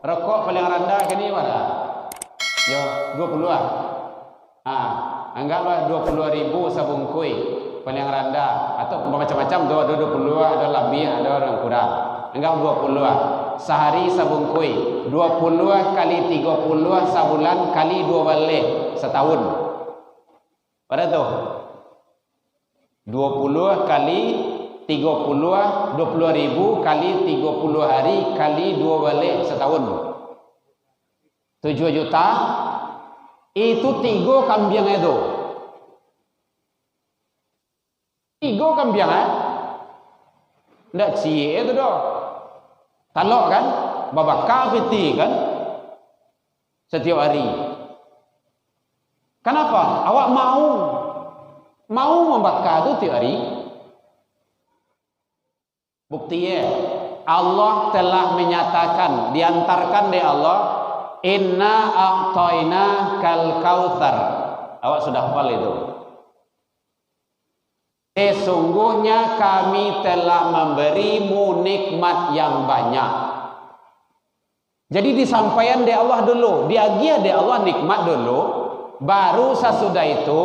Rokok paling rendah kini mana? Yo 20 ah. Anggaplah 20.000 sabungkui paling rendah, atau macam-macam 20 ada lebih, ada orang kurang. Anggap 20 ah. Sehari sabungkui 20 kali 30 sebulan kali 2 balik setahun. Pada tu 20 kali 30 20.000 kali 30 hari kali 2 balik setahun 7 juta. Itu 3 kambing itu 3 kambing ndak cie itu doh talok kan babaka piti kan setiap hari. Kenapa awak mau membakar itu tiap hari? Buktinya Allah telah menyatakan, diantarkan dari Allah, inna a'tayna kal kautsar. Awak sudah hafal itu? Sesungguhnya kami telah memberimu nikmat yang banyak. Jadi disampaikan dari Allah dulu, diagia dari Allah nikmat dulu, baru sesudah itu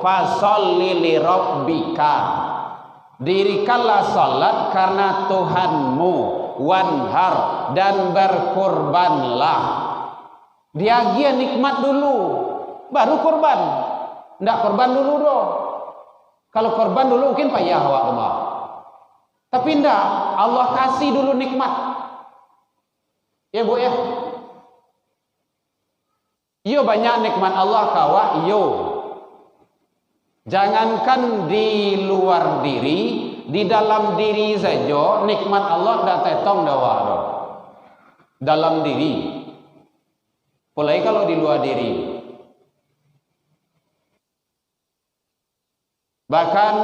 fasholli li rabbika, dirikanlah salat karena Tuhanmu, wanhar, dan berkorbanlah. Diagia nikmat dulu baru korban. Ndak korban dulu doh. Kalau korban dulu mungkin payah awak rumah. Tapi ndak, Allah kasih dulu nikmat. Ya Bu ya. Yo banyak nikmat Allah kawa yo. Jangankan di luar diri, di dalam diri saja nikmat Allah dah tetong dawa do. Dalam diri. Apalagi kalau di luar diri. Bahkan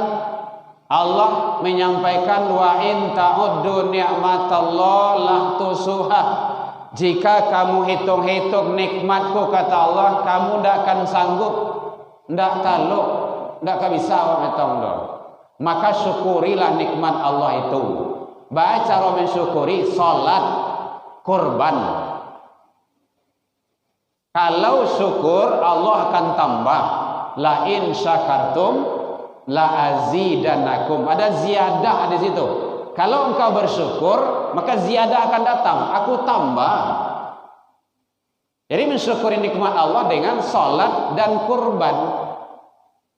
Allah menyampaikan wa in ta'uddu ni'matallah la tusuha. Jika kamu hitung-hitung nikmatku kata Allah, kamu tidak akan sanggup, tidak taluk, tidak akan bisa awak hitung doh. Maka syukurilah nikmat Allah itu. Baca cara mensyukuri salat, kurban. Kalau syukur Allah akan tambah. La in syakartum la azidanakum. Ada ziyadah di situ. Kalau engkau bersyukur, maka ziyadah akan datang. Aku tambah. Jadi mensyukuri nikmat Allah dengan salat dan kurban.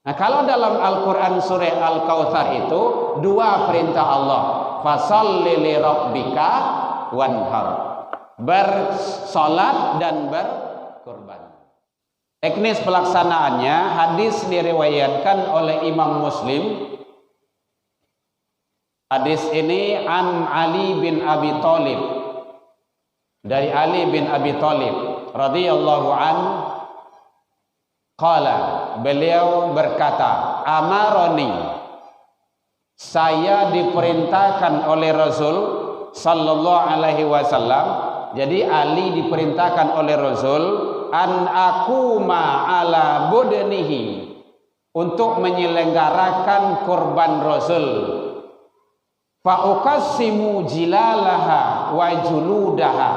Nah, kalau dalam Al-Quran surah Al-Kautsar itu 2 perintah Allah. Fasholli li rabbika wanhar. Bersalat dan berkurban. Teknis pelaksanaannya, hadis diriwayatkan oleh Imam Muslim. Hadis ini an Ali bin Abi Thalib, dari Ali bin Abi Thalib radhiyallahu an qala, beliau berkata, amaroni, saya diperintahkan oleh Rasul sallallahu alaihi wasallam. Jadi Ali diperintahkan oleh Rasul an aquma ala budnihi, untuk menyelenggarakan kurban Rasul. Fa uqassimu jilalaha wa juludaha,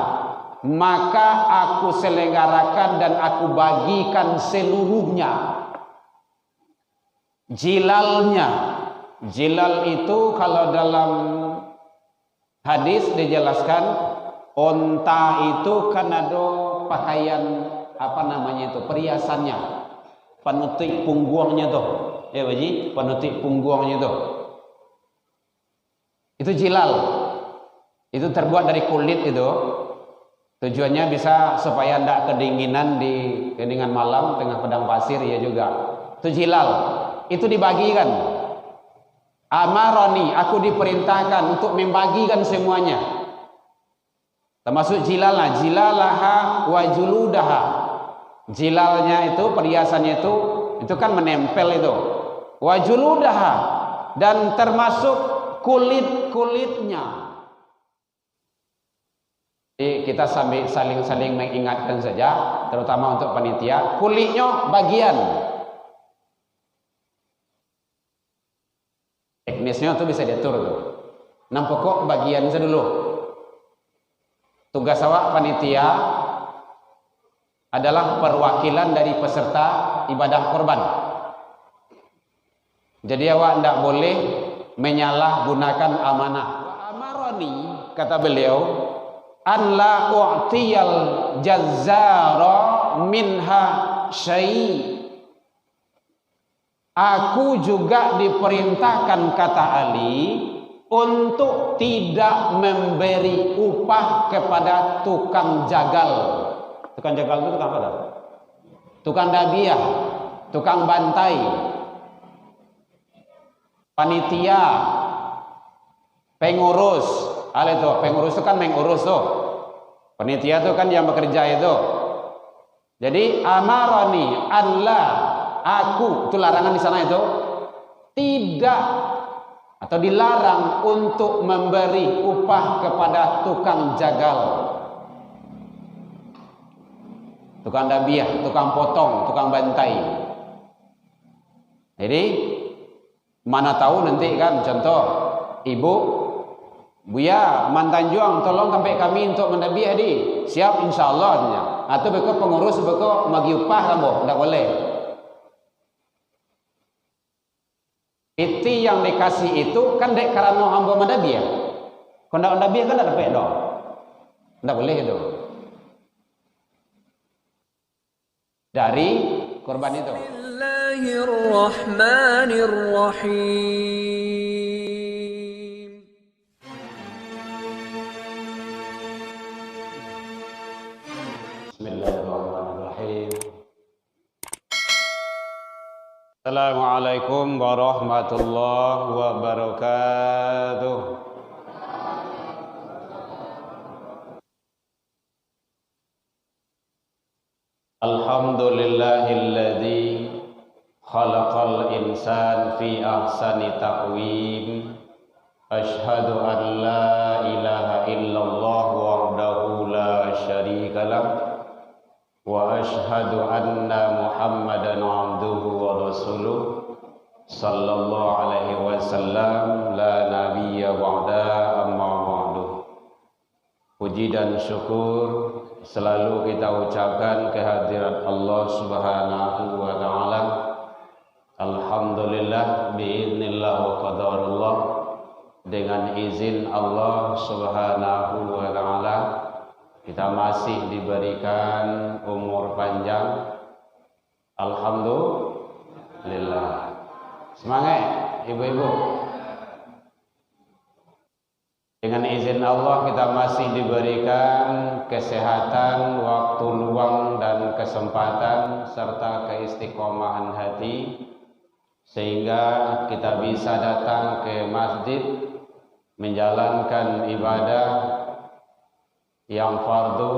maka aku selenggarakan dan aku bagikan seluruhnya. Jilalnya, jilal itu kalau dalam hadis dijelaskan, onta itu kan ada pakaian apa namanya itu, perhiasannya, penutup punggungnya tuh, ya Baji, penutup punggungnya tuh. Itu jilal. Itu terbuat dari kulit itu. Tujuannya bisa supaya tidak kedinginan di kedinginan malam tengah padang pasir ya juga. Itu jilal. Itu dibagikan. Amaroni, aku diperintahkan untuk membagikan semuanya. Termasuk jilalnya, jilalaha wa juludaha. Jilalnya itu, perhiasannya itu kan menempel itu. Wa juludaha, dan termasuk kulit-kulitnya. Jadi kita saling mengingatkan saja, terutama untuk panitia, kulitnya bagian. Teknisnya itu bisa diatur tuh. 6 pokok bagian saja dulu. tugas awak panitia adalah perwakilan dari peserta ibadah korban. Jadi awak tidak boleh menyalahgunakan amanah. Wa amarani, kata beliau, an la u'tiyal jazzara minha syai'. Aku juga diperintahkan, kata Ali, untuk tidak memberi upah kepada tukang jagal. Tukang jagal itu tukang apa? Tukang dabiah, tukang bantai, panitia, pengurus. Itu pengurus itu kan mengurus tuh. Panitia itu kan yang bekerja itu. Jadi amarani Allah, aku, itu larangan di sana itu, tidak atau dilarang untuk memberi upah kepada tukang jagal, tukang dabiah, tukang potong, tukang bantai. Jadi mana tahu nanti kan, contoh ibu, Buya mantan juang, tolong sampai kami untuk mendabiah di. Siap insyaallah. Atau beko pengurus beko magi upah kamu, tidak boleh. Itu yang dikasih itu kan dek karena hamba mendabiah. Kalau tidak mendabiah kan tidak dapat dong. Tidak boleh itu. Dari korban itu. Bismillahirrahmanirrahim. Bismillahirrahmanirrahim. Assalamualaikum warahmatullahi wabarakatuh. Alhamdulillahilladzi khalaqal insan fi ahsani taqwim. Asyhadu an la ilaha illallah wahdahu la syarika lah. Wa asyhadu anna Muhammadan abduhu wa rasuluh sallallahu alaihi wasallam la nabiyya ba'da amma ba'du. Puji dan syukur selalu kita ucapkan kehadirat Allah Subhanahu wa taala. Alhamdulillah biiznillah wa qadarullah, dengan izin Allah Subhanahu wa taala kita masih diberikan umur panjang. Alhamdulillah. Semangat ibu-ibu. Dengan izin Allah kita masih diberikan kesehatan, waktu luang dan kesempatan serta keistiqomahan hati sehingga kita bisa datang ke masjid menjalankan ibadah yang fardu,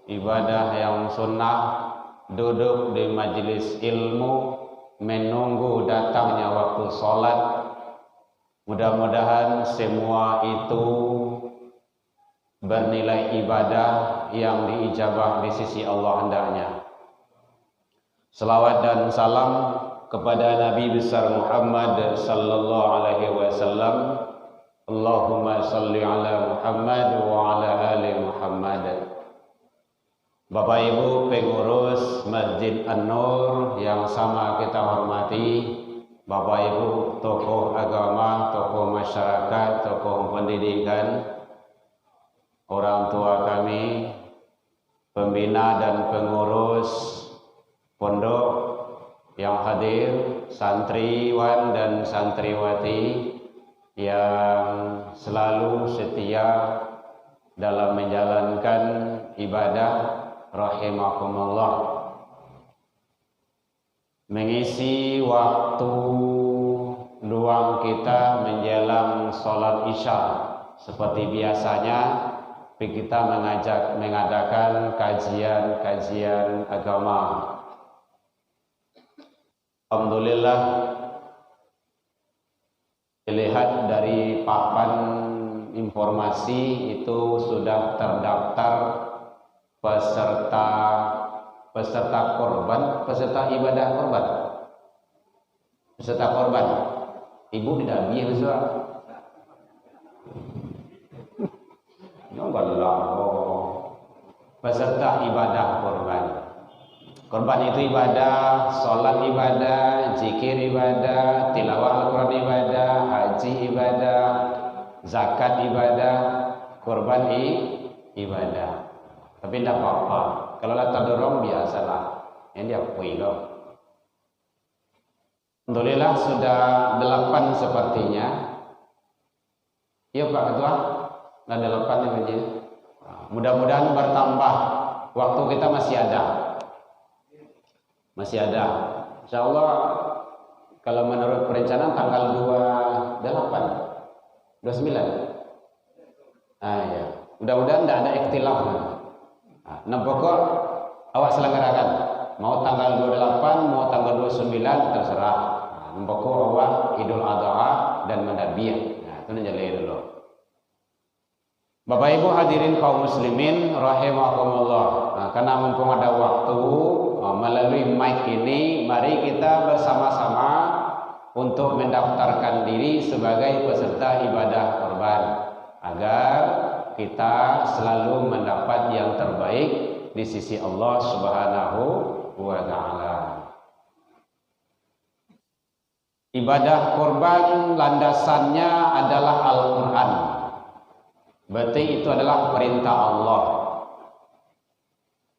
ibadah yang sunnah, duduk di majelis ilmu, menunggu datangnya waktu sholat. Mudah-mudahan semua itu bernilai ibadah yang diijabah di sisi Allah hendaknya. Salawat dan salam kepada Nabi besar Muhammad sallallahu alaihi wasallam. Allahumma salli ala Muhammad wa ala ali Muhammad. Bapak Ibu pengurus Masjid An-Nur yang sama kita hormati, Bapak Ibu tokoh agama, tokoh masyarakat, tokoh pendidikan, orang tua kami, pembina dan pengurus pondok yang hadir, santriwan dan santriwati yang selalu setia dalam menjalankan ibadah, rahimakumullah. Mengisi waktu luang kita menjelang sholat isya seperti biasanya kita mengadakan kajian agama. Alhamdulillah, dilihat dari papan informasi itu sudah terdaftar peserta korban, peserta ibadah korban, peserta korban. Ibu tidak biasa. Enggak lah. peserta ibadah kurban. Kurban itu ibadah, sholat ibadah, zikir ibadah, tilawah Al-Quran ibadah, haji ibadah, zakat ibadah, kurban ibadah. Tapi tidak apa-apa. Kalau latar dorong biasalah. Yang diakui loh. Alhamdulillah sudah 8 sepertinya. Iya Pak Ketua, ada 8 nih begini. Mudah-mudahan bertambah. Waktu kita masih ada. Masih ada. Insya Allah kalau menurut perencanaan tanggal 28, 29. Ya. Mudah-mudahan tidak ada ikhtilaf. Nah, pokok awak selenggarakan. Mau tanggal 28, mau tanggal 29 terserah. Pokok awak Idul Adha dan Madabiyah. Nah, itu menjalani dulu. Bapak Ibu hadirin kaum muslimin rahimakumullah. Nah, karena mumpung ada waktu, melalui mic ini mari kita bersama-sama untuk mendaftarkan diri sebagai peserta ibadah kurban agar kita selalu mendapat yang terbaik di sisi Allah Subhanahu wa taala. Ibadah kurban landasannya adalah Al-Qur'an. Berarti itu adalah perintah Allah.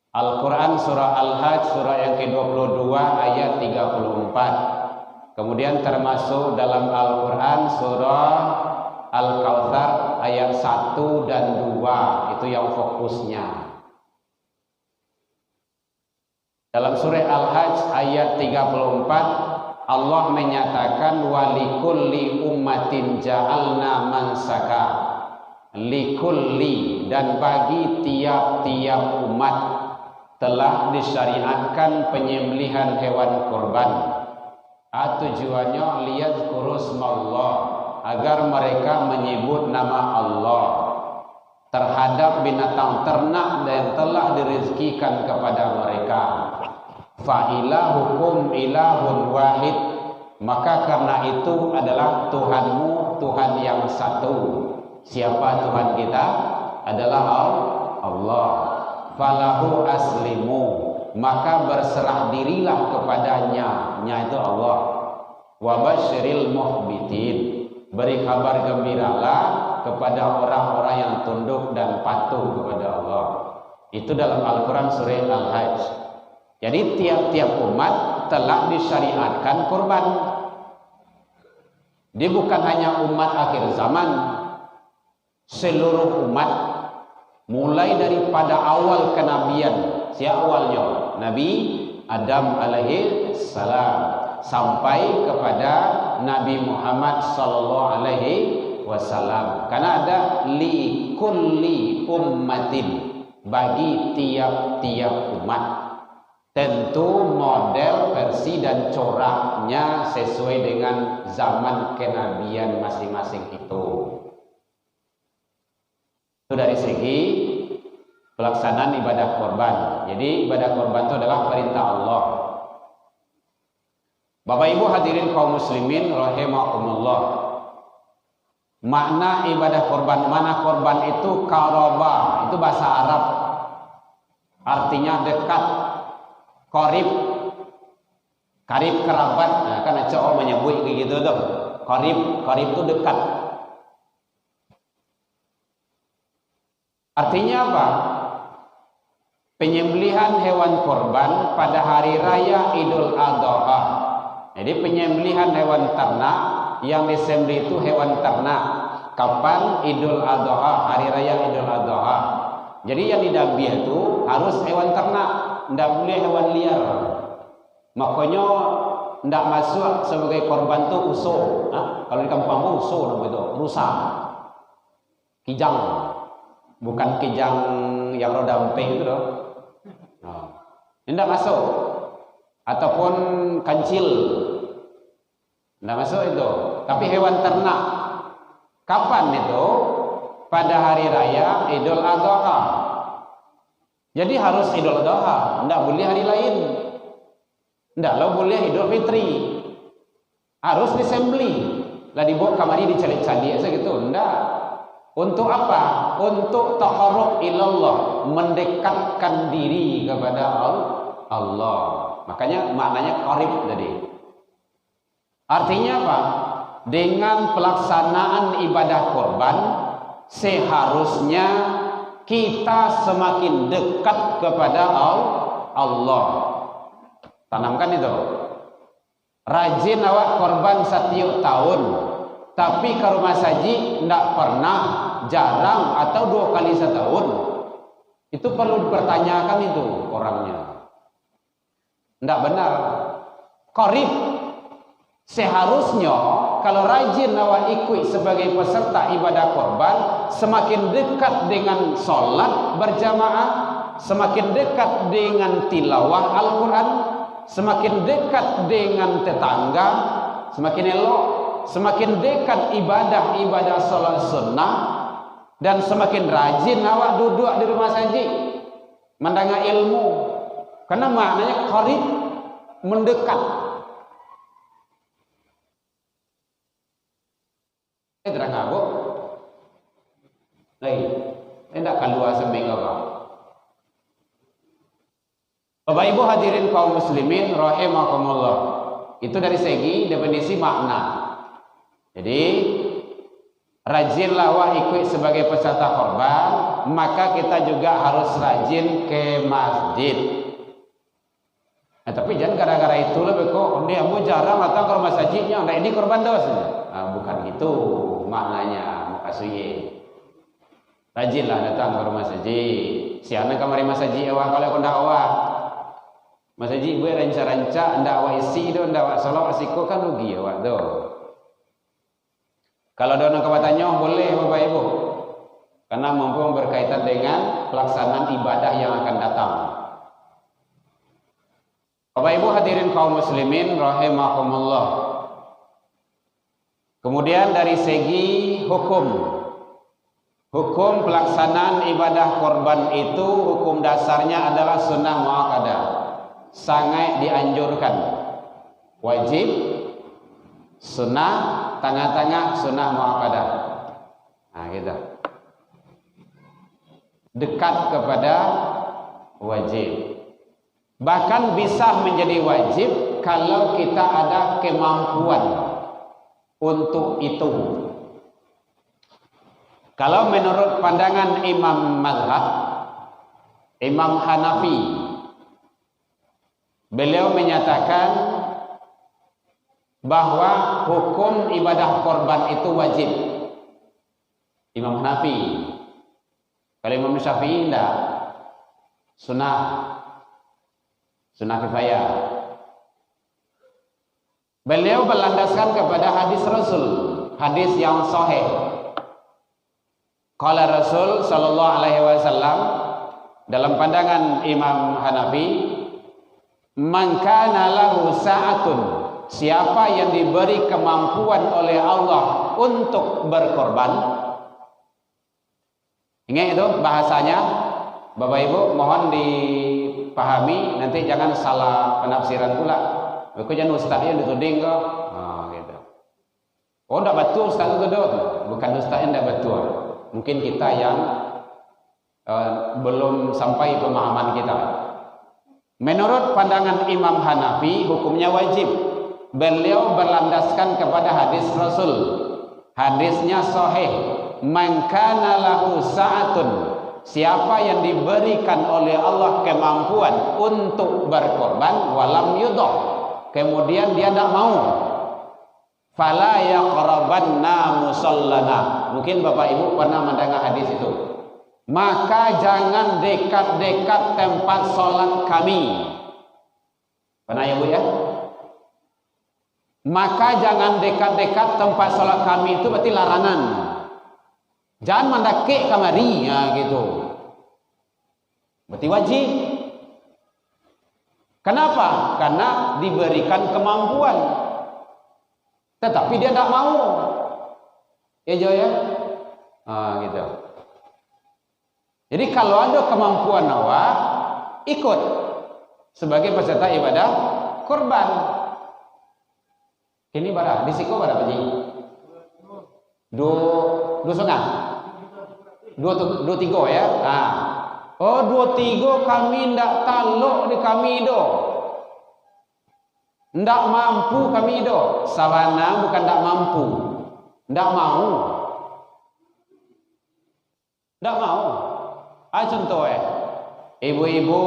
Al-Quran surah Al-Hajj surah yang ke-22 ayat 34. Kemudian termasuk dalam Al-Quran surah Al-Kautsar ayat 1 dan 2. Itu yang fokusnya. Dalam surah Al-Hajj ayat 34 Allah menyatakan walikulli ummatin ja'alna mansaka. Likulli dan bagi tiap-tiap umat telah disyariatkan penyembelihan hewan kurban. Tujuannya liyadzkurusmallah, agar mereka menyebut nama Allah terhadap binatang ternak yang telah direzekikan kepada mereka. Fa ilahukum ilahun wahid, maka karena itu adalah Tuhanmu Tuhan yang satu. Siapa Tuhan kita? Adalah Allah. Falahu aslimu, maka berserah dirilah kepadanya, nya itu Allah. Wa basyiril muhbitin, beri kabar gembiralah kepada orang-orang yang tunduk dan patuh kepada Allah. Itu dalam Al-Quran surah Al-Hajj. Jadi tiap-tiap umat telah disyariatkan kurban. Dia bukan hanya umat akhir zaman, seluruh umat, mulai daripada awal kenabian. Siapa awalnya? Nabi Adam alaihi salam sampai kepada Nabi Muhammad sallallahu alaihi wasallam. Karena ada li kulli ummatin, bagi tiap-tiap umat. Tentu model, versi dan coraknya sesuai dengan zaman kenabian masing-masing itu. Itu dari segi pelaksanaan ibadah kurban. Jadi ibadah kurban itu adalah perintah Allah. Bapak Ibu hadirin kaum muslimin rahimakumullah. Makna ibadah kurban, mana kurban itu qaraba, itu bahasa Arab. Artinya dekat, qarib, karib kerabat. Nah, kan cowok menyebut kayak gitu tuh. Qarib itu dekat. Artinya apa? Penyembelihan hewan kurban pada hari raya Idul Adha. Jadi penyembelihan hewan ternak yang disembelih itu hewan ternak. Kapan? Idul Adha, hari raya Idul Adha. Jadi yang didabih itu harus hewan ternak, tidak boleh hewan liar. Makanya tidak masuk sebagai korban itu usul. Kalau di kampung usul itu rusa, kijang. Bukan kijang yang roda emping itu loh. Tidak masuk. Ataupun kancil, tidak masuk itu. Tapi hewan ternak. Kapan itu? Pada hari raya Idul Adha. Jadi harus Idul Adha, tidak boleh hari lain. Tidak lo boleh Idul Fitri. Harus disembeli. Lah dibawa kamari dicalik-calik gitu. Tidak. Untuk apa? Untuk taqarrub ilallah, mendekatkan diri kepada Allah. Makanya maknanya qarib tadi. Artinya apa? Dengan pelaksanaan ibadah kurban seharusnya kita semakin dekat kepada Allah. Tanamkan itu. Rajin awak korban setiap tahun, tapi ke rumah saji tidak pernah, jarang, atau 2 kali setahun. Itu perlu dipertanyakan itu orangnya. Tidak benar. Qarib seharusnya kalau rajin awak ikut sebagai peserta ibadah korban, semakin dekat dengan sholat berjamaah, semakin dekat dengan tilawah Al-Quran, semakin dekat dengan tetangga, semakin elok, semakin dekat ibadah-ibadah sholat sunnah, dan semakin rajin awak duduk di rumah saji mendengar ilmu, karena maknanya qarib, mendekat. Terang aku tidak keluar seminggu kau. Bapak Ibu hadirin kaum muslimin rahimakumullah. Itu dari segi definisi makna. Jadi rajinlah wah ikut sebagai peserta korban, maka kita juga harus rajin ke masjid. Nah, tapi jangan gara-gara itu lebih kok dia mau jarang datang ke rumah sajinya, nah ini korban dosa. Nah, bukan gitu maknanya, makasih. Rajinlah datang ke rumah saji. Siapa kamari masaji awak kalau kau ndak awak. Masaji buat ranca-ranca, ndak awak isi do, ndak awak salat asiko kan rugi awak do. Kalau dono kawatannya boleh Bapak Ibu, karena mampu berkaitan dengan pelaksanaan ibadah yang akan datang. Bapak Ibu hadirin kaum muslimin rahimakumullah. Kemudian dari segi hukum pelaksanaan ibadah korban itu, hukum dasarnya adalah sunnah muakkadah, sangat dianjurkan, wajib, sunnah, tengah-tengah sunnah muakkadah. Nah gitu, dekat kepada wajib, bahkan bisa menjadi wajib kalau kita ada kemampuan untuk itu. Kalau menurut pandangan Imam Mazhab, Imam Hanafi, beliau menyatakan bahwa hukum ibadah korban itu wajib. Imam Hanafi. Kalau Imam Syafi'i tidak, sunnah kifayah. Beliau berlandaskan kepada hadis Rasul, hadis yang sahih. Qala Rasul sallallahu alaihi wasallam, dalam pandangan Imam Hanafi, man kana lahu sa'atun, siapa yang diberi kemampuan oleh Allah untuk berkorban. Ingat itu bahasanya Bapak Ibu, mohon dipahami, nanti jangan salah penafsiran pula. Aku jangan ustaz yang dituding kok. Gitu. Oh, tidak betul ustaz itu dong. Bukan ustaz yang tidak betul. Mungkin kita yang belum sampai pemahaman kita. Menurut pandangan Imam Hanafi, hukumnya wajib. Beliau berlandaskan kepada hadis Rasul. Hadisnya sahih. Man kana lahu sa'atun, siapa yang diberikan oleh Allah kemampuan untuk berkorban, walam yudah, kemudian dia tidak mau, fala yaqrabanna musallana. Mungkin Bapak Ibu pernah mendengar hadis itu. Maka jangan dekat-dekat tempat sholat kami. Pernah ya Bu ya? Maka jangan dekat-dekat tempat sholat kami, itu berarti larangan. Jangan mendaki kamari, ya gitu. Berarti wajib. Kenapa? Karena diberikan kemampuan, tetapi dia tidak mau. Ya Jo ya. Gitu. Jadi kalau ada kemampuan awak, ikut sebagai peserta ibadah kurban. Ini berapa? Di Siko berapa Ji? Dua setengah. dua tiga ya. Oh 23 kami ndak taluk di kami do. Ndak mampu kami do. Sawana bukan ndak mampu. Ndak mau. Ndak mau. Contoh ibu-ibu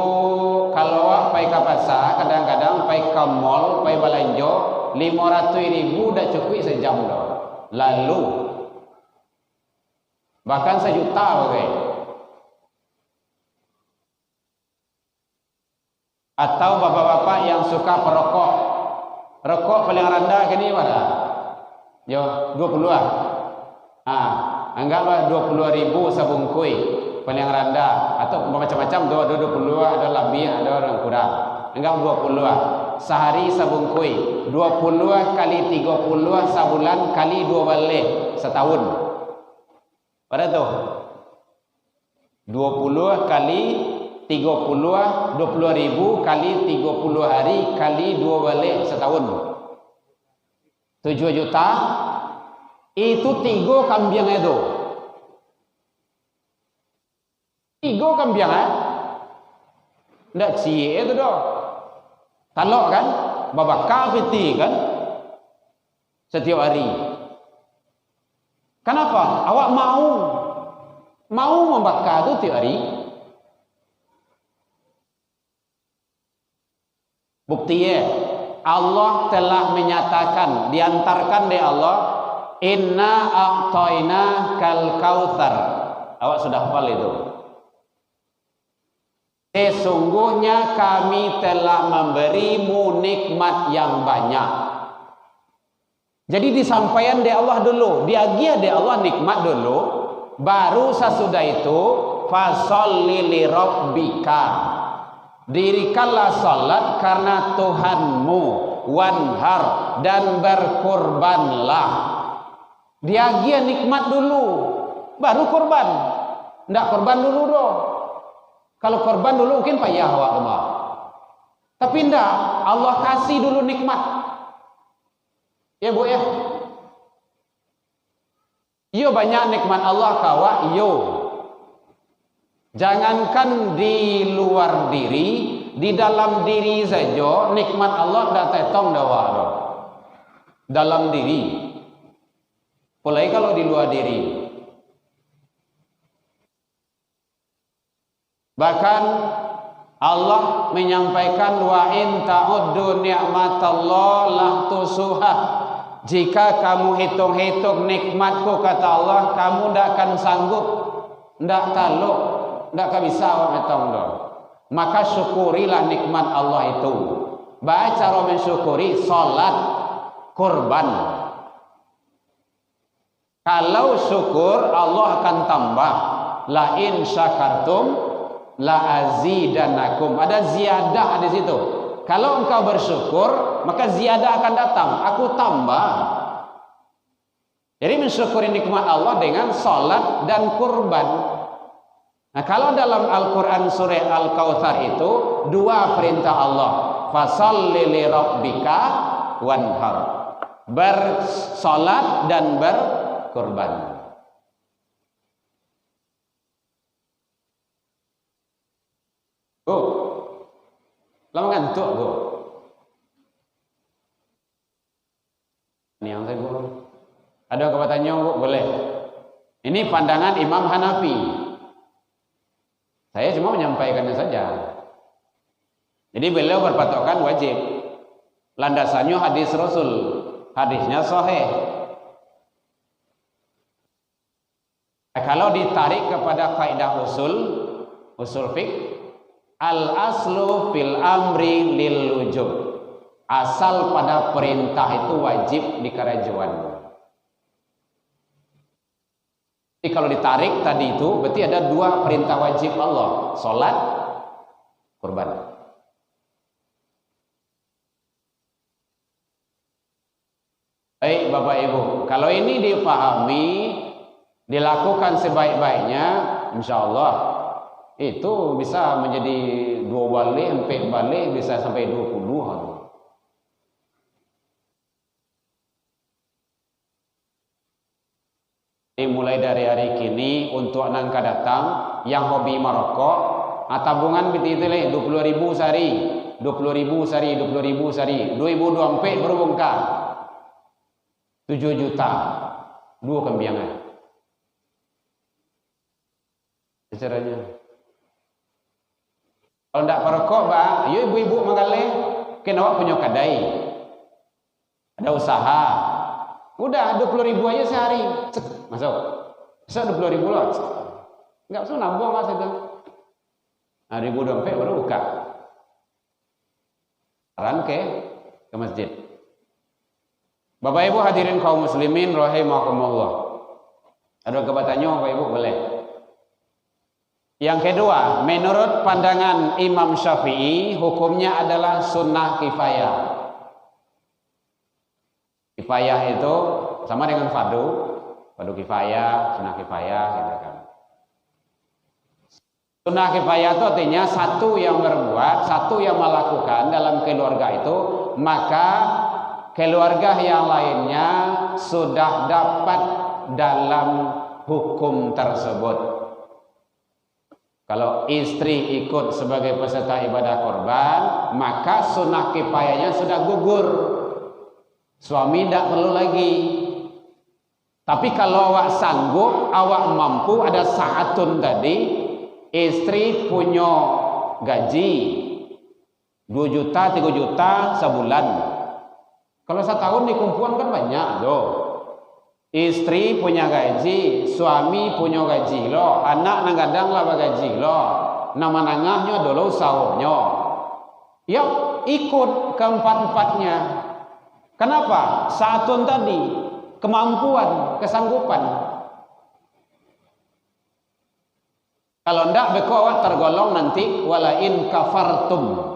kalau pai ke pasar kadang-kadang pai ke mall, pai belanja 500.000 dah cukup sejam dah. Lalu bahkan 1 juta bagai. Atau bapak-bapak yang suka perokok. Rokok paling rendah gini mana? Yo 20 lah. Anggaplah 20.000 sabungkui paling rendah, atau macam-macam 20 ada lebih, ada orang kurang. Anggap 20 lah. Sehari sabungkui 20 kali 30 sebulan kali 2 balik setahun. Pada tu 20 kali 30 20.000 kali 30 hari kali 2 balik setahun 7 juta. Itu 3 kambing itu. 3 kambing ndak cie itu doh. Talok kan, babakar peti kan setiap hari. Kenapa? Awak mau membakar itu tiap hari? Bukti Allah telah menyatakan, diantarkan dari Allah, inna a'tayna kal kautsar. Awak sudah hafal itu? Sesungguhnya kami telah memberimu nikmat yang banyak. Jadi disampaikan dari Allah dulu, diagia dari Allah nikmat dulu, baru sesudah itu fasholli li rabbika, dirikanlah salat karena Tuhanmu, wanhar, dan berkorbanlah. Diagia nikmat dulu, baru korban. Ndak korban dulu doh. Kalau korban dulu mungkin payah awak rumah. Tapi ndak, Allah kasih dulu nikmat. Ya Bu ya. Yo banyak nikmat Allah kawa, yo. Jangankan di luar diri, di dalam diri saja nikmat Allah dah tetong dawa doh. Dalam diri. Apalagi kalau di luar diri. Bahkan Allah menyampaikan wa in ta'uddu ni'matallah la tusuha. Jika kamu hitung-hitung nikmatku kata Allah, kamu tidak akan sanggup, tidak taluk, tidak akan bisa hitung doh. Maka syukurilah nikmat Allah itu. Baik cara mensyukuri salat, kurban. Kalau syukur Allah akan tambah. La in syakartum la azidannakum. Ada ziyadah di situ. Kalau engkau bersyukur, maka ziyadah akan datang. Aku tambah. Jadi mensyukuri nikmat Allah dengan salat dan kurban. Nah, kalau dalam Al-Quran surah Al-Kautsar itu 2 perintah Allah. Fasholli li rabbika wanhar. Bersalat dan berkurban. Bu, lama ngantuk Bu. Ini yang saya Bu. Ada yang bertanya Bu? Boleh. Ini pandangan Imam Hanafi. Saya cuma menyampaikannya saja. Jadi beliau berpatokan wajib. Landasannya hadis Rasul. Hadisnya sahih. Kalau ditarik kepada kaidah usul fiqh, al aslu fil amri lil wujub. Asal pada perintah itu wajib dikerajuan. Jadi kalau ditarik tadi itu berarti ada 2 perintah wajib Allah, salat, kurban. Baik Bapak Ibu, kalau ini dipahami, dilakukan sebaik-baiknya, insyaallah itu bisa menjadi 2 balik, 4 balik, bisa sampai 20 hari. Mulai dari hari kini untuk nangka datang yang hobi merokok, tabungan biti itu leh 20.000 sehari, 20.000 sehari, 20.000 sehari, 2024 baru bongkar 7 juta, 2 kembiangan. Caranya. Kalau tidak perokok, bah, yuk ibu-ibu mengalih, kenapa punya kedai, ada usaha, udah 20.000 aja sehari, masuk, bisa 20.000 loh, nggak usah nambah mas itu, nah 2024 baru buka, saran ke masjid. Bapak ibu hadirin kaum muslimin rahimakumullah, ada kebatannya bapak ibu boleh. Yang kedua, menurut pandangan Imam Syafi'i, hukumnya adalah sunnah kifayah. Kifayah itu sama dengan fardu, fardu kifayah, sunnah kifayah, gitu kan. Sunnah kifayah itu artinya satu yang berbuat, satu yang melakukan dalam keluarga itu, maka keluarga yang lainnya sudah dapat dalam hukum tersebut. Kalau istri ikut sebagai peserta ibadah korban, maka sunnah kifayahnya sudah gugur. Suami tidak perlu lagi. Tapi kalau awak sanggup, awak mampu, ada saatun tadi, istri punya gaji 2 juta, 3 juta sebulan. Kalau setahun dikumpulan kan banyak loh. Istri punya gaji, suami punya gaji lo, anak nangadang lah gaji lo, nama nangahnya dulu sahurnya. Ya ikut keempat-empatnya. Kenapa? Satun tadi kemampuan, kesanggupan. Kalau ndak bekawat tergolong nanti walain kafartum.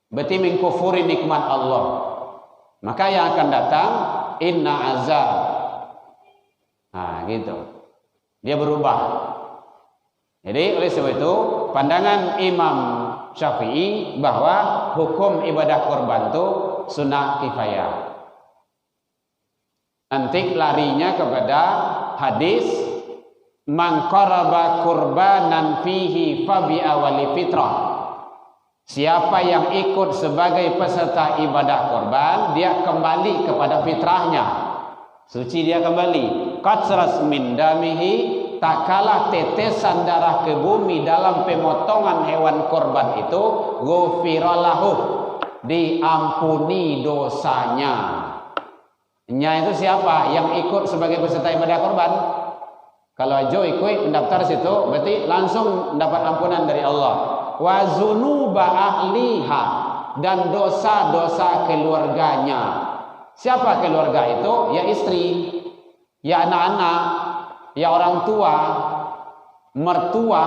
Berarti mengkufuri nikmat Allah. Maka yang akan datang inna azab. Nah gitu, dia berubah. Jadi oleh sebab itu pandangan Imam Syafi'i bahwa hukum ibadah korban itu sunnah kifayah. Nanti larinya kepada hadis man qaraba qurbanan fihi fabi awali fitrah. Siapa yang ikut sebagai peserta ibadah korban, dia kembali kepada fitrahnya. Suci dia kembali. Qatsras min damihi, tak kalah tetesan darah ke bumi dalam pemotongan hewan korban itu, ghufira lahu, diampuni dosanya. Nya itu siapa? Yang ikut sebagai peserta ibadah korban. Kalau Jo ikut mendaftar situ, berarti langsung mendapat ampunan dari Allah. Wa zunuba ahliha, dan dosa-dosa keluarganya. Siapa keluarga itu? Ya istri, ya anak-anak, ya orang tua, mertua,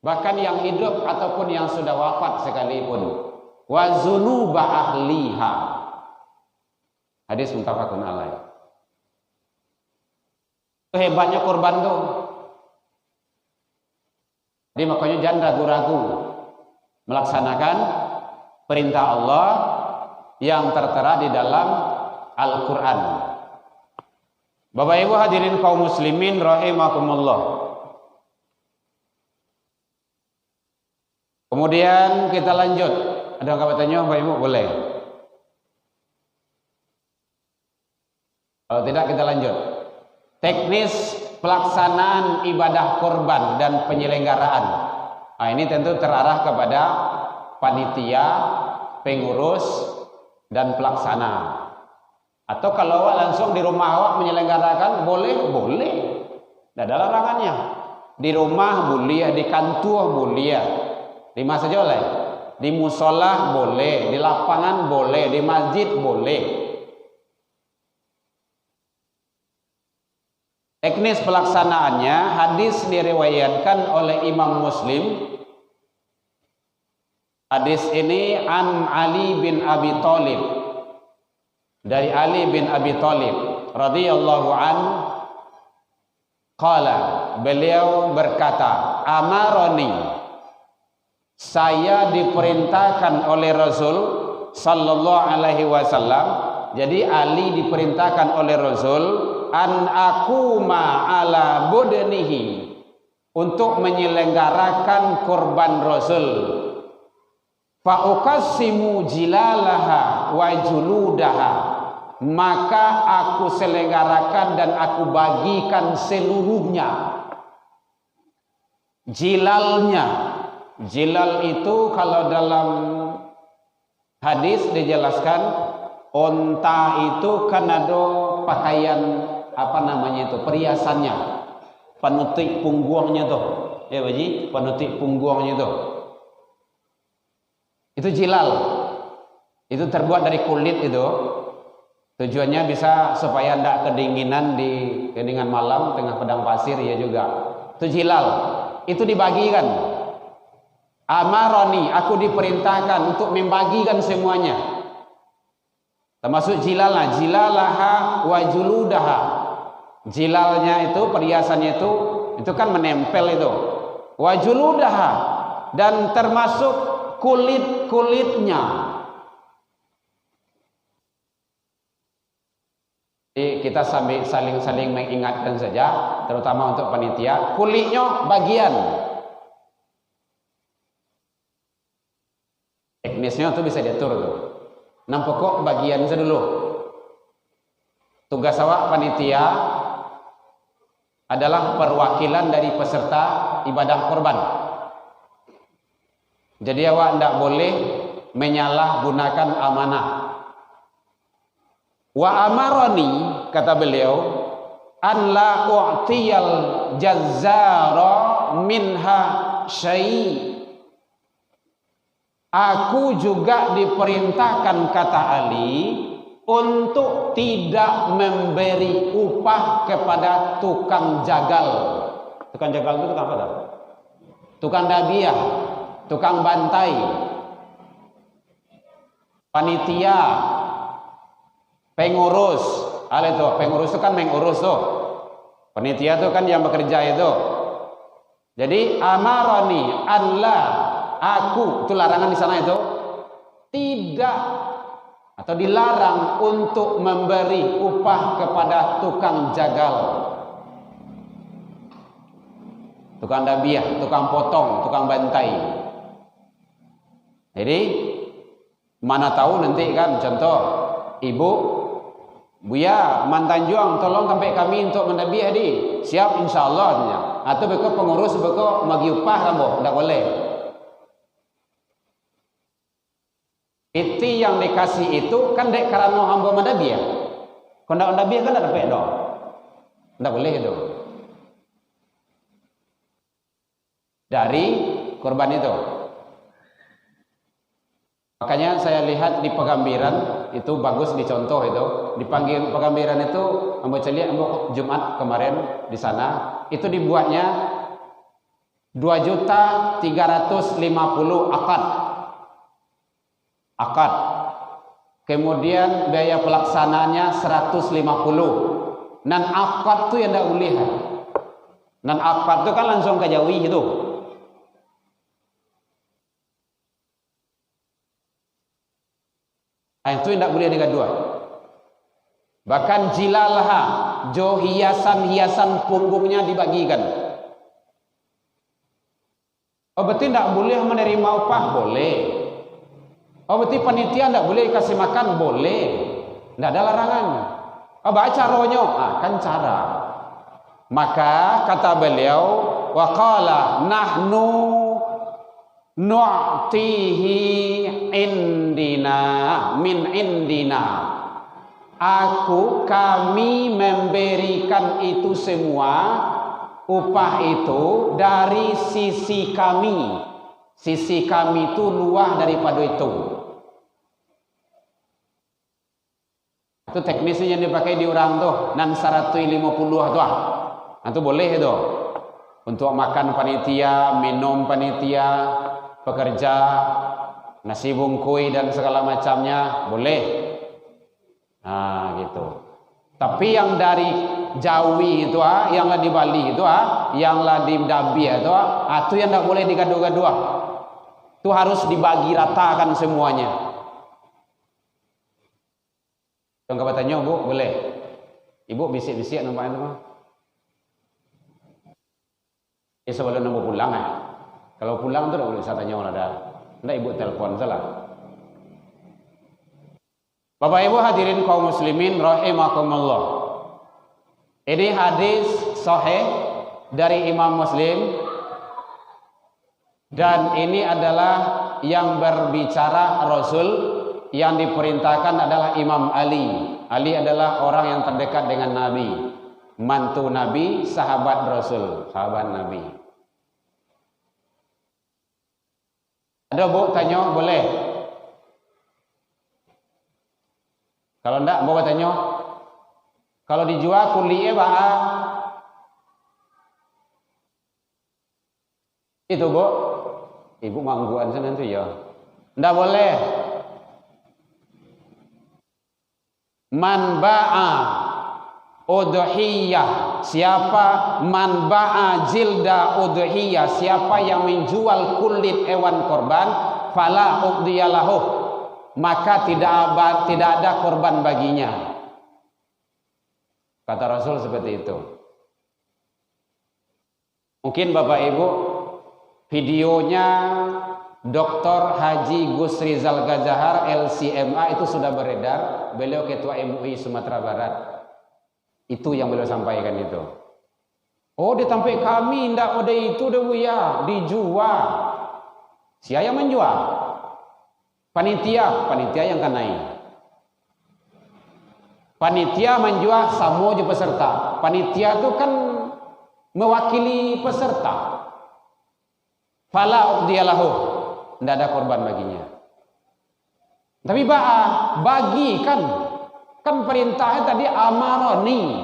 bahkan yang hidup ataupun yang sudah wafat sekalipun. Wa zunuba ahliha. Hadis muttafaqun alaih. Hebatnya korban tuh. Jadi makanya jangan ragu-ragu melaksanakan perintah Allah yang tertera di dalam Al-Quran. Bapak Ibu hadirin kaum muslimin rahimakumullah. Kemudian kita lanjut. Ada yang bertanya Bapak Ibu? Boleh. Kalau tidak kita lanjut. Teknis pelaksanaan ibadah korban dan penyelenggaraan. Nah, ini tentu terarah kepada panitia, pengurus, dan pelaksana. Atau kalau awak langsung di rumah awak menyelenggarakan, boleh, boleh. Tidak ada larangannya. Di rumah boleh, di kantor boleh, di mana saja boleh. Di musola boleh, di lapangan boleh, di masjid boleh. Teknis pelaksanaannya, hadis diriwayatkan oleh Imam Muslim. Hadis ini an Ali bin Abi Thalib, dari Ali bin Abi Thalib radhiyallahu an, qala, beliau berkata, amaroni, saya diperintahkan oleh Rasul sallallahu alaihi wasallam. Jadi Ali diperintahkan oleh Rasul an aquma ala budnihi, untuk menyelenggarakan kurban Rasul. Fa uqassimu jilalaha wa juludaha, maka aku selenggarakan dan aku bagikan seluruhnya. Jilalnya, jilal itu kalau dalam hadis dijelaskan, onta itu kan ada pakaian apa namanya itu, perhiasannya, penutup punggungnya tuh, ya Baji, penutup punggungnya tuh. Itu jilal. Itu terbuat dari kulit itu. Tujuannya bisa supaya tidak kedinginan di kedinginan malam tengah padang pasir ya juga. Itu jilal. Itu dibagikan. Amaroni, aku diperintahkan untuk membagikan semuanya. Termasuk jilalnya, jilalaha wa juludaha. Jilalnya itu, perhiasannya itu kan menempel itu. Wa juludaha, dan termasuk kulit-kulitnya. Jadi kita saling mengingatkan saja, terutama untuk panitia, kulitnya bagian. Teknisnya itu bisa diatur tuh. 6 pokok bagian saja dulu. Tugas awak panitia adalah perwakilan dari peserta ibadah korban. Jadi awak tidak boleh menyalahgunakan amanah. Wa amaroni, kata beliau, an la u'tiyal jazzara minha syai'. Aku juga diperintahkan, kata Ali, untuk tidak memberi upah kepada tukang jagal. Tukang jagal itu tukang apa? Tukang dabiah, tukang bantai, panitia, pengurus. Itu pengurus itu kan mengurus tuh. Panitia itu kan yang bekerja itu. Jadi amaroni Allah, aku, itu larangan di sana itu, tidak atau dilarang untuk memberi upah kepada tukang jagal, tukang dabiah, tukang potong, tukang bantai. Jadi mana tahu nanti kan, contoh ibu, Buya mantan juang, tolong sampai kami untuk mendabiah di. Siap insyaallah katanya. Atau beko pengurus beko bagi upah kamu, tidak boleh. Itu yang dikasih itu kan dek karena hamba mendabiah. Kalau tidak mendabiah kan tidak dapat dong. Tidak boleh itu. Dari korban itu. Makanya saya lihat di Pegambiran itu bagus dicontoh itu. Dipanggil Pegambiran itu, ambo celiak ambo Jumat kemarin di sana, itu dibuatnya 2.350.000 akad. Akad. Kemudian biaya pelaksanaannya 150. Nan akad tuh yang tidak boleh. Nan akad tuh kan langsung ke Jawi itu. Itu tidak boleh digaduh. Bahkan jilalha, jo hiasan-hiasan punggungnya dibagikan. Oh berarti tidak boleh menerima upah? Boleh. Oh berarti panitia tidak boleh kasih makan? Boleh. Tidak ada larangan. Oh baca caranya? Kan cara. Maka kata beliau, waqala nahnu nu'tihi indina min indina. Kami memberikan itu semua, upah itu dari sisi kami. Sisi kami itu luah daripada itu. Itu teknisnya yang dipakai di orang tuh, nan 150 tuh. Itu boleh itu. Untuk makan panitia, minum panitia, pekerja, nasi bungkui dan segala macamnya boleh. Nah gitu. Tapi yang dari Jawi itu yang lah di Bali itu yang lah di Dabi itu itu yang tidak boleh digaduh-gaduh. Itu harus dibagi ratakan semuanya. Yang katanya Bu boleh. Ibu bisik-bisik nampaknya itu. Sebelum nunggu pulang ya. Kalau pulang tuh udah boleh saya tanya ada. Nggak ibu telepon salah. Bapak Ibu hadirin kaum muslimin rahimakumullah. Ini hadis sahih dari Imam Muslim dan ini adalah yang berbicara Rasul, yang diperintahkan adalah Imam Ali. Ali adalah orang yang terdekat dengan Nabi, mantu Nabi, sahabat Rasul, sahabat Nabi. Ada Bu tanya boleh? Kalau enggak mau tanya. Kalau dijual kuliah bah. Itu Bu. Ibu mangguan sana tuh ya. Enggak boleh. Man ba'a udhiyah, siapa man ba'a jilda udhiyah, siapa yang menjual kulit hewan korban, fala uqdiyalahu, maka tidak ada korban baginya. Kata Rasul seperti itu. Mungkin Bapak Ibu videonya Dr. Haji Gus Rizal Gazahar LCMA itu sudah beredar. Beliau ketua MUI Sumatera Barat. Itu yang beliau sampaikan itu. Oh, di tempat kami ndak ada itu dah Bu ya, dijual. Siapa yang menjual? Panitia yang kanai. Panitia menjual samo je peserta. Panitia itu kan mewakili peserta. Fala uqdiyalahu. Tidak ada korban baginya. Tapi bagi kan perintahnya tadi amaroni,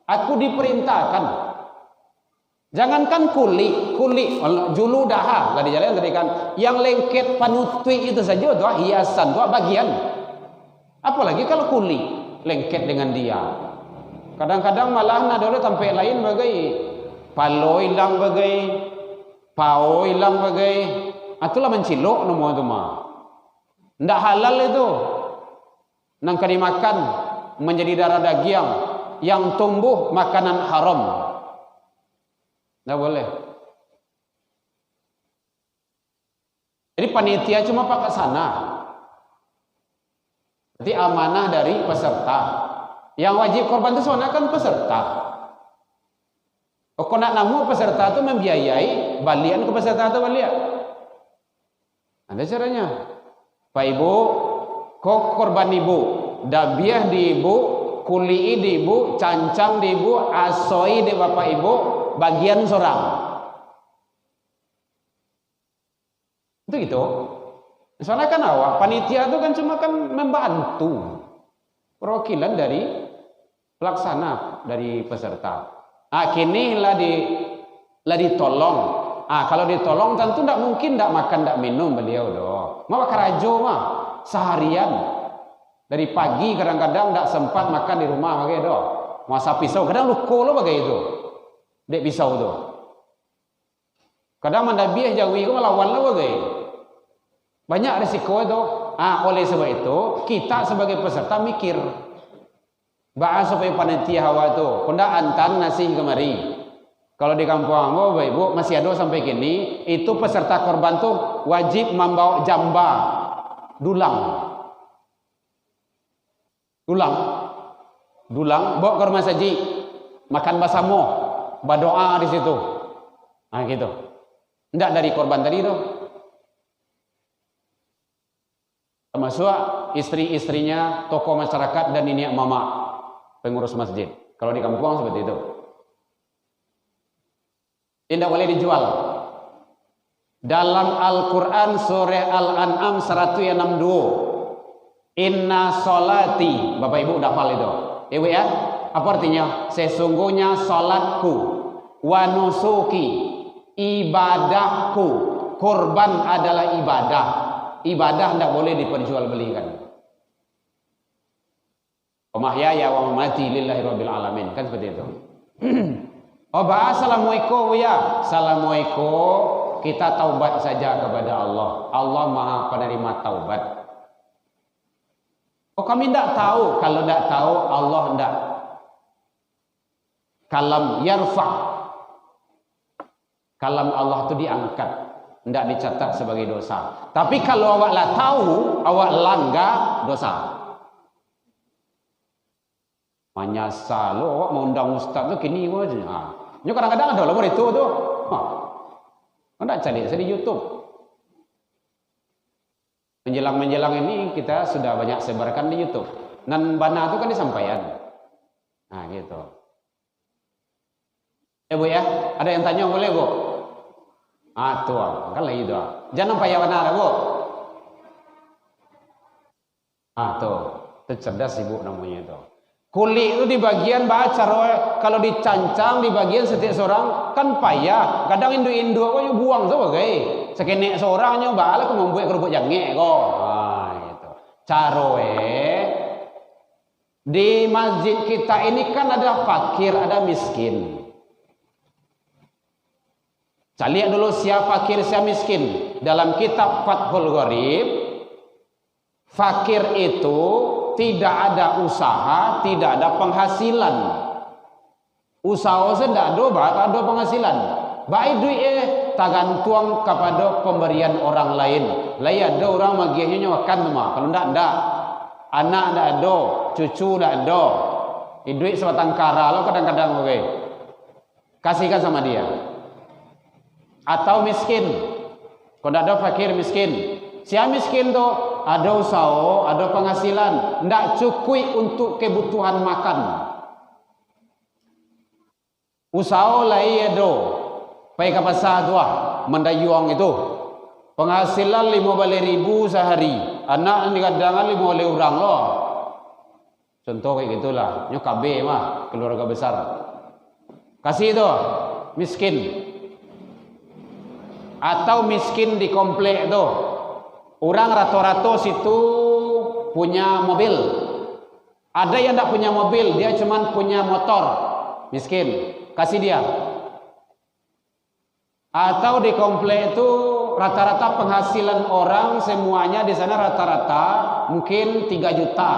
aku diperintahkan. Jangankan kulit julu daha lah di jalan tadi kan, yang lengket panutui itu saja tuh hiasan tuh bagian. Apalagi kalau kulit lengket dengan dia. Kadang-kadang malah nadole sampai lain bagai palo hilang bagai pao hilang bagai. Itulah mencilok nomor itu mah. Ndak halal itu. Nangka dimakan menjadi darah daging yang tumbuh makanan haram. Ndak boleh. Jadi panitia cuma pakai sana. Jadi amanah dari peserta. Yang wajib korban itu soalnya kan peserta. Kok nak namu peserta itu membiayai balian ke peserta itu balian. Ada caranya. Pak Ibu, kok korban ibu, dabiah di ibu, kuli di ibu, cancang di ibu, asoi di bapak ibu, bagian seorang. Itu gitu. Soalnya kan awak panitia itu kan cuma kan membantu perwakilan dari pelaksana dari peserta. Kini lah ditolong. Kalau ditolong tentu tidak mungkin tidak makan tidak minum beliau doh. Mau karajo mah seharian dari pagi kadang-kadang tidak sempat makan di rumah bagai doh. Masa pisau kadang luko lo bagai itu. Dek pisau doh. Kadang mandabiah jawi ko melawan lo bagai. Banyak risiko itu. Oleh sebab itu kita sebagai peserta mikir bahas supaya panitia hawa itu kondak antan nasi kemari. Kalau di kampung Bapak Ibu masih ada sampai kini, itu peserta korban tuh wajib membawa jamba, dulang, bawa ke rumah saji, makan basamo, berdoa di situ, gitu. Enggak dari korban tadi tuh, termasuk istri-istrinya, tokoh masyarakat dan nenek mama pengurus masjid. Kalau di kampung seperti itu. Tidak boleh dijual. Dalam Al-Quran surah Al-An'am 162, Inna sholati, Bapak Ibu udah hafal itu. Ibu ya, apa artinya? Sesungguhnya salatku, wa nusuki, ibadahku. Kurban adalah ibadah. Ibadah tidak boleh diperjualbelikan. Wa mahyaya wa mamati lillahi rabbil alamin, kan seperti itu. Assalamualaikum ya. Assalamualaikum. Kita taubat saja kepada Allah. Allah Maha Penerima taubat. Kami tidak tahu. Kalau tidak tahu Allah tidak kalam yarfa. Kalam Allah itu diangkat, tidak dicatat sebagai dosa. Tapi kalau awak lah tahu, awak langgar dosa. Menyasar lo, awak mau undang ustaz tu kini aja. Nyo kadang-kadang ada lah itu tu. Anda cari saya di YouTube. Menjelang ini kita sudah banyak sebarkan di YouTube. Nan bana itu kan disampaikan. Nah gitu. Ya Bu ya, ada yang tanya boleh Bu? Tuh, kan lagi itu. Jangan payah benar Bu. Tuh, itu cerdas Ibu namanya itu. Kulit itu di bagian baca, kalau dicancang di bagian setiap seorang kan payah. Kadang indu-indu kok buang sebagai sekenek seorang nyoba lah aku membuat kerupuk jange kok. Gitu. Caroe di masjid kita ini kan ada fakir, ada miskin. Saya lihat dulu siapa fakir, siapa miskin. Dalam kitab Fathul Gharib, fakir itu tidak ada usaha, tidak ada penghasilan. Usaha tidak ada penghasilan. Baik duit tergantung kepada pemberian orang lain. Lain ada orang maginya makan mah. Kalau tidak, anak tidak ada, cucu tidak ada. Duit sebatang kara lo kadang-kadang oke. Kasihkan sama dia. Atau miskin. Kalau tidak ada fakir miskin. Siapa miskin tu ada usaha, ada penghasilan, tidak cukup untuk kebutuhan makan. Usaha lain ada, pergi ke pasar tu mendayung itu. Penghasilan 15.000 sehari. Anak ni kadang 5 orang loh. Contoh kayak gitulah. Nyo KB mah keluarga besar. Kasih tu miskin. Atau miskin di komplek tu. Orang rata-rata situ punya mobil. Ada yang tak punya mobil, dia cuma punya motor. Miskin, kasih dia. Atau di komplek itu rata-rata penghasilan orang semuanya di sana rata-rata mungkin 3 juta,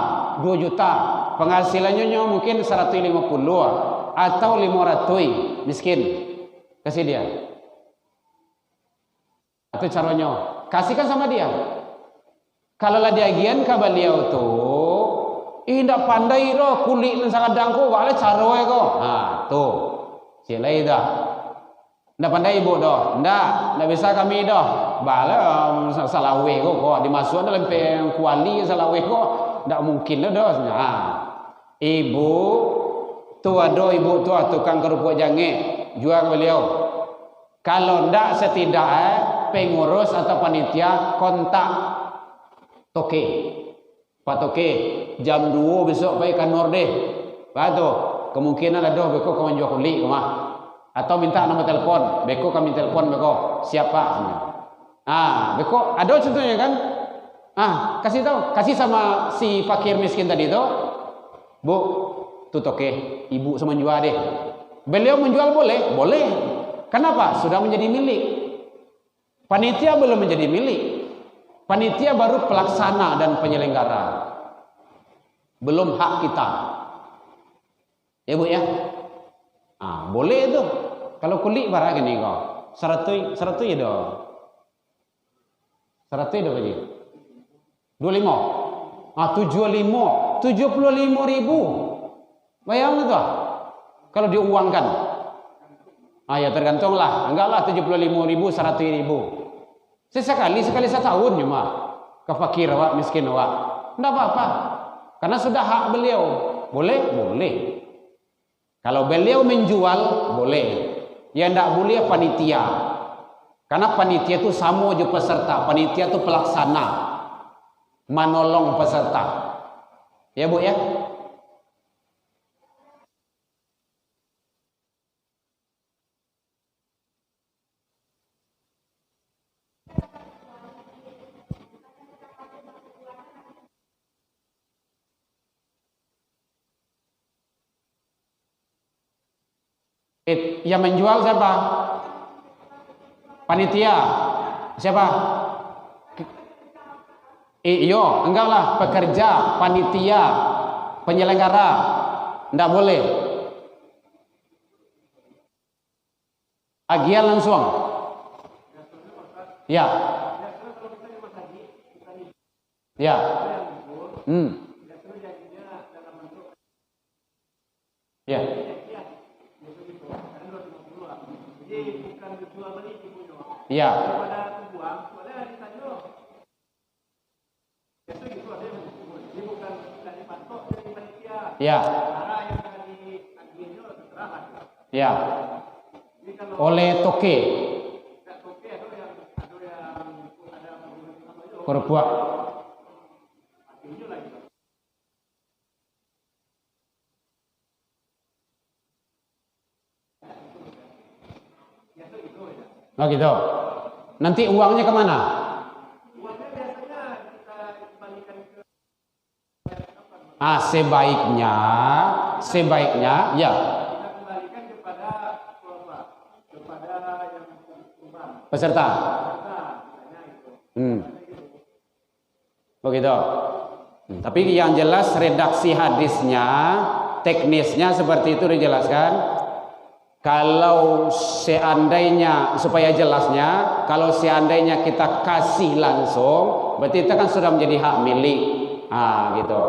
2 juta. Penghasilannya mungkin 150 atau 500 miskin. Kasih dia. Itu caranya. Kasihkan sama dia. Kalau lah diagian ke beliau tu, tidak pandai roh kulit dan sangat dangku, wala caroy ko. Tuh, sila ida. Tidak pandai ibu doh, tidak bisa kami doh. Bala salawe ko, dimasukkan dalam kuali salawe ko, tidak mungkin doh. Ibu tu ada ibu tu tukang kerupuk jange, jual beliau. Kalau tidak setidaknya pengurus atau panitia kontak Toke, Pak Toke, jam 2 besok baik kanor deh. Batu, kemungkinan ada beko kau menjual kulit kemah. Atau minta nomor telepon, beko kami telepon beko siapa? Beko ada contohnya kan? Kasih tahu, kasih sama si fakir miskin tadi tu. Bu, tu Toke, ibu sama menjual deh. Beliau menjual boleh, boleh. Kenapa? Sudah menjadi milik. Panitia belum menjadi milik. Panitia baru pelaksana dan penyelenggara. Belum hak kita. Ya Bu ya? Boleh itu. Kalau kulit barang gini kok. 100 ya dah. 100 dah bagi. 25. 75 bayang itu kalau diuangkan. Ya tergantunglah. Enggaklah 75.000, 100.000. Sekali setahun cuma ke fakir awak, miskin awak. Tidak apa-apa. Karena sudah hak beliau. Boleh? Boleh. Kalau beliau menjual, boleh. Yang tidak boleh panitia. Karena panitia itu sama je peserta. Panitia itu pelaksana. Menolong peserta. Ya Bu ya? Yang menjual siapa? Panitia. Siapa? Iyo, enggak lah, pekerja, panitia, penyelenggara. Enggak boleh. Agian langsung. Ya. Ya. Ya. Ya. Ya. Ya. Oleh toke. Berbuat. Oh gitu. Nanti uangnya kemana? Uangnya biasanya kita kembalikan ke sebaiknya ya. Kita kembalikan kepada yang peserta. Oh gitu. Tapi yang jelas redaksi hadisnya, teknisnya seperti itu dijelaskan. Kalau seandainya, supaya jelasnya, kalau seandainya kita kasih langsung, berarti itu kan sudah menjadi hak milik. Gitu.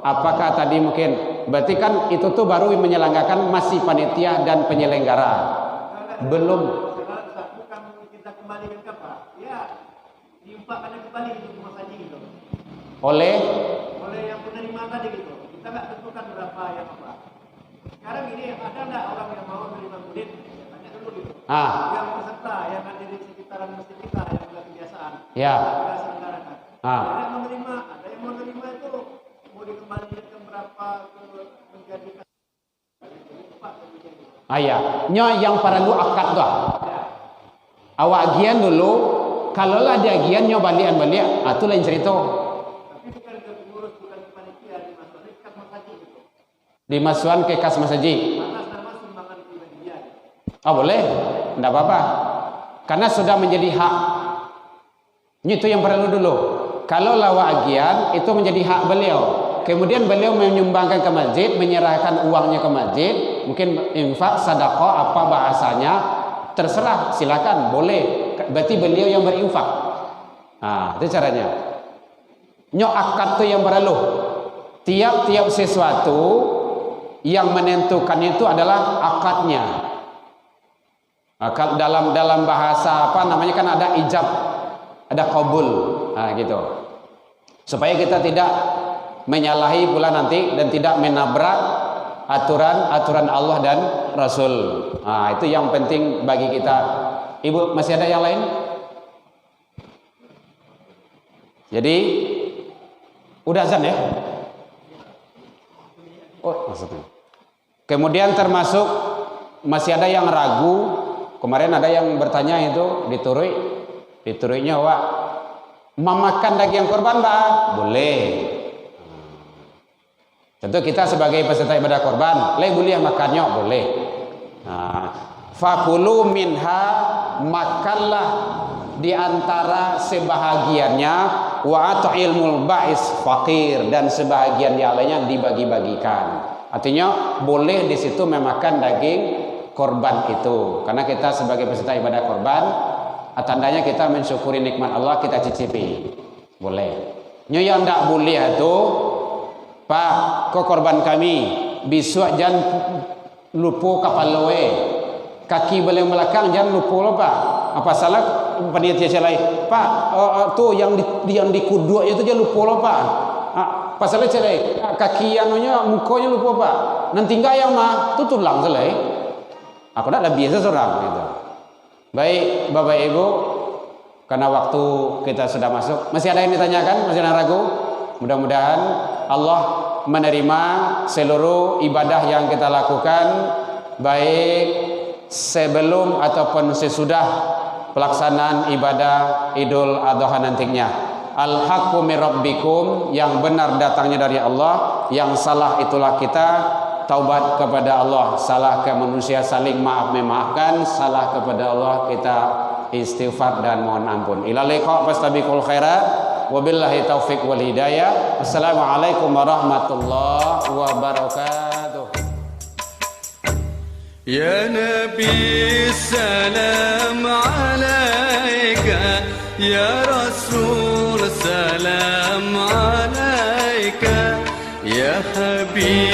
Apakah tadi mungkin, berarti kan itu tuh baru menyelenggarakan masih panitia dan penyelenggara. Belum. Bukan kita kembalikan ke apa? Ya, diumpahkan kembali itu rumah saji gitu. Oleh yang penerima tadi gitu. Kita nggak tentukan berapa yang apa. Sekarang ini ada nggak orang yang mau menerima murid? Tanya dulu gitu. Yang peserta yang ada di sekitaran masjid kita yang sudah kebiasaan. Ya. Kita selenggarakan. Ada yang mau menerima itu mau dikembalikan berapa ke menjadikan ya. Yang perlu akad tuh. Ya. Awak agian dulu, kalau lah di agian nyo balian, itu lain cerita. Dimasukkan ke kas masaji. Boleh, tidak apa-apa. Karena sudah menjadi hak. Itu yang perlu dulu. Kalau lawa agian itu menjadi hak beliau. Kemudian beliau menyumbangkan ke masjid, menyerahkan uangnya ke masjid, mungkin infak, sedekah, apa bahasanya, terserah, silakan, boleh. Berarti beliau yang berinfak. Itu caranya. Akad itu yang perlu. Tiap-tiap sesuatu yang menentukan itu adalah akadnya. Akad dalam bahasa apa namanya kan ada ijab, ada qabul, gitu. Supaya kita tidak menyalahi pula nanti dan tidak menabrak aturan Allah dan Rasul. Itu yang penting bagi kita. Ibu masih ada yang lain? Jadi udah azan ya? Maksudnya. Kemudian termasuk masih ada yang ragu. Kemarin ada yang bertanya itu diturunnya wak memakan daging korban boleh. Tentu kita sebagai peserta ibadah korban, boleh makannya boleh. Fakulu minha, makanlah di antara sebahagiannya, wa at'ilmul ba'is fakir, dan sebahagian yang lainnya dibagi-bagikan. Artinya boleh di situ memakan daging korban itu, karena kita sebagai peserta ibadah korban, tandanya kita mensyukuri nikmat Allah, kita cicipi, boleh. Yang tidak boleh itu, Pak, ke korban kami besok jangan lupa kapal loe, kaki belakang belakang jangan lupa loh Pak. Apa salah panitia saya lain? Pak, tuh yang di kudu itu jangan lupa loh Pak. Pasalnya celai kaki anunya mukanya lupa Pak. Nanti enggak yang mah tuh tulang celai. Aku tak ada biasa seorang gitu. Baik Bapak Ibu, karena waktu kita sudah masuk, masih ada yang ditanyakan, masih ada yang ragu? Mudah-mudahan Allah menerima seluruh ibadah yang kita lakukan, baik sebelum ataupun sesudah pelaksanaan ibadah Idul Adha nantinya. Al-haqqu mir rabbikum, yang benar datangnya dari Allah, yang salah itulah kita. Taubat kepada Allah, salah ke manusia saling maaf memaafkan, salah kepada Allah kita istighfar dan mohon ampun. Ila liqa fastabiqul khairat, wabillahi taufiq wal hidayah. Assalamualaikum warahmatullahi wabarakatuh. Ya Nabi salam alaika, Ya Rasul salam alaika, Ya Habib